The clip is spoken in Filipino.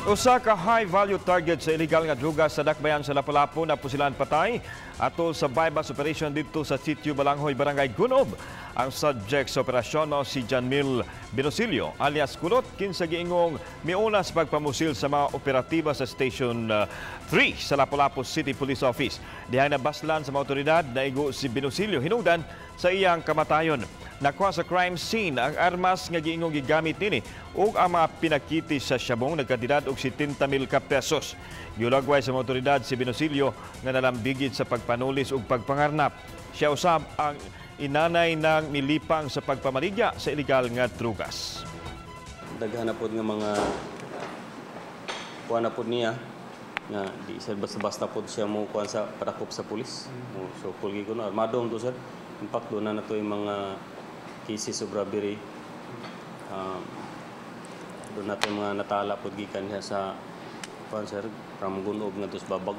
Usa ka high-value target sa illegal nga druga sa Dakbayan sa Lapu-Lapu na pusilan patay atol sa bypass operation dito sa Sitio Balanghoy, Barangay Gunob. Ang subject sa operasyon si Janmil Binosilio alias Kulot, kinsa giingong miuna sa pagpamusil sa mga operatiba sa Station 3 sa Lapu-Lapu City Police Office. Dihang nabaslan sa mga otoridad na igo si Binosilio hinungdan sa iyang kamatayon. Nakuha sa crime scene ang armas nga giingong gigamit nini ug ang mga pinakiti sa siyabong nagkantidad og 70,000 ka pesos. Giulagway sa mga otoridad si Binosilio nga nalambigit sa pagpanulis ug pagpangarnap. Siya usab ang inanay ng milipang sa pagpamaligya sa illegal nga drugas. Daghan na pod nga mga kuha na pod niya nga di siya basta-basta pod siya mo kuha sa padakop sa pulis. So kulgi ko na armadong to sir. In fact doon na to yung mga cases of robbery. Doon natin mga natala pod gikan diha sa kuha sir from Gunob nga to sa Babag.